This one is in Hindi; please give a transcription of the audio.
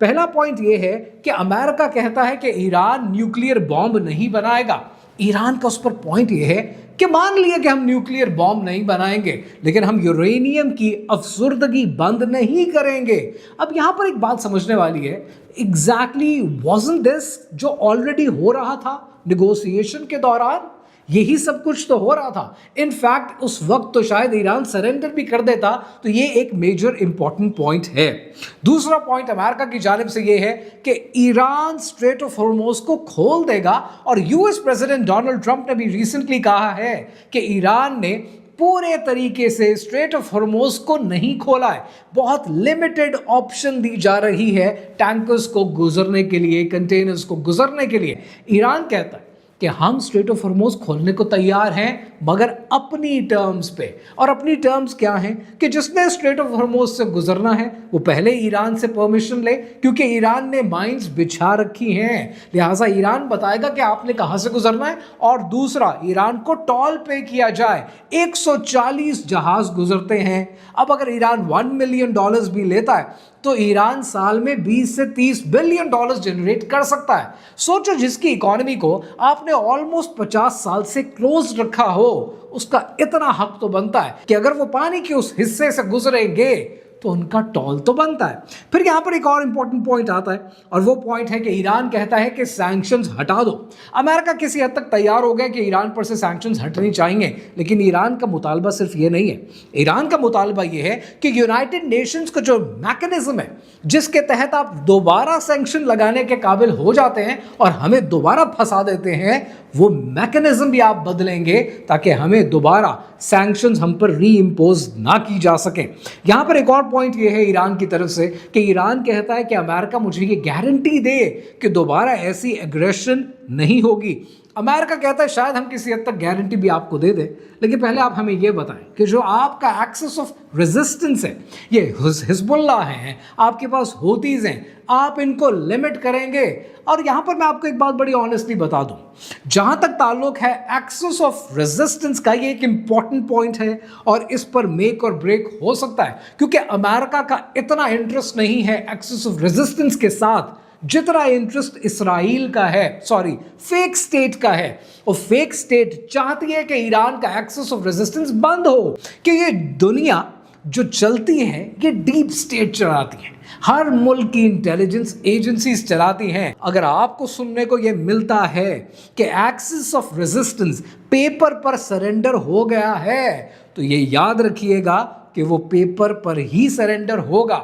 पहला पॉइंट यह है कि अमेरिका कहता है कि ईरान न्यूक्लियर बॉम्ब नहीं बनाएगा। ईरान का उस पर पॉइंट यह है कि मान लिया कि हम न्यूक्लियर बॉम्ब नहीं बनाएंगे, लेकिन हम यूरेनियम की अफसुर्दगी बंद नहीं करेंगे। अब यहां पर एक बात समझने वाली है, एग्जैक्टली वाज़न्ट दिस जो ऑलरेडी हो रहा था निगोशिएशन के दौरान? यही सब कुछ तो हो रहा था। इनफैक्ट उस वक्त तो शायद ईरान सरेंडर भी कर देता। तो ये एक मेजर इंपॉर्टेंट पॉइंट है। दूसरा पॉइंट अमेरिका की जानिब से ये है कि ईरान स्ट्रेट ऑफ हॉर्मुज़ को खोल देगा, और यूएस प्रेसिडेंट डोनाल्ड ट्रंप ने भी रिसेंटली कहा है कि ईरान ने पूरे तरीके से स्ट्रेट ऑफ हॉर्मुज़ को नहीं खोला है। बहुत लिमिटेड ऑप्शन दी जा रही है टैंकर्स को गुजरने के लिए, कंटेनर्स को गुजरने के लिए। ईरान कहता है कि हम स्ट्रेट ऑफ हॉर्मुज़ खोलने को तैयार हैं, मगर अपनी टर्म्स पे। और अपनी टर्म्स क्या हैं कि जिसने स्ट्रेट ऑफ हॉर्मुज़ से गुजरना है वो पहले ईरान से परमिशन ले, क्योंकि ईरान ने माइंस बिछा रखी हैं। लिहाजा ईरान बताएगा कि आपने कहां से गुजरना है। और दूसरा, ईरान को टोल पे किया जाए। 140 जहाज गुजरते हैं। अब अगर ईरान $1 मिलियन भी लेता है तो ईरान साल में 20 से 30 बिलियन डॉलर जनरेट कर सकता है। सोचो, जिसकी इकोनॉमी को आपने ऑलमोस्ट 50 साल से क्लोज रखा हो, उसका इतना हक तो बनता है कि अगर वो पानी के उस हिस्से से गुजरेंगे तो उनका टोल तो बनता है। फिर यहां पर एक और इंपॉर्टेंट पॉइंट आता है, और वो पॉइंट है कि ईरान कहता है कि सैंक्शंस हटा दो। अमेरिका किसी हद तक तैयार हो गया कि ईरान पर से सैंक्शंस हटने चाहिए, लेकिन ईरान का मुतालबा सिर्फ ये नहीं है। ईरान का मुतालबा ये है कि यूनाइटेड नेशंस का जो मैकेनिज्म है जिसके तहत आप दोबारा सैंक्शन लगाने के काबिल हो जाते हैं और हमें दोबारा फंसा देते हैं, वो मैकेनिज्म भी आप बदलेंगे ताकि हमें दोबारा सैंक्शंस हम पर री इम्पोज ना की जा सके। यहां पर एक और पॉइंट ये है ईरान की तरफ से कि ईरान कहता है कि अमेरिका मुझे ये गारंटी दे कि दोबारा ऐसी एग्रेशन नहीं होगी। अमेरिका कहता है शायद हम किसी हद तक गारंटी भी आपको दे दें, लेकिन पहले आप हमें यह बताएं कि जो आपका एक्सेस ऑफ रेजिस्टेंस है, ये हिजबुल्लाह हैं, आपके पास हूतीज हैं, आप इनको लिमिट करेंगे। और यहां पर मैं आपको एक बात बड़ी ऑनेस्टली बता दूं, जहां तक ताल्लुक है एक्सेस ऑफ रेजिस्टेंस का, ये एक इंपॉर्टेंट पॉइंट है और इस पर मेक और ब्रेक हो सकता है, क्योंकि अमेरिका का इतना इंटरेस्ट नहीं है एक्सेस ऑफ रेजिस्टेंस के साथ जितना इंटरेस्ट इसराइल का है, सॉरी फेक स्टेट का है। और फेक स्टेट चाहती है कि ईरान का एक्सेस ऑफ रेजिस्टेंस बंद हो, कि ये दुनिया जो चलती है ये डीप स्टेट चलाती है, हर मुल्क की इंटेलिजेंस एजेंसीज चलाती हैं। अगर आपको सुनने को ये मिलता है कि एक्सेस ऑफ रेजिस्टेंस पेपर पर सरेंडर हो गया है, तो ये याद रखिएगा कि वो पेपर पर ही सरेंडर होगा।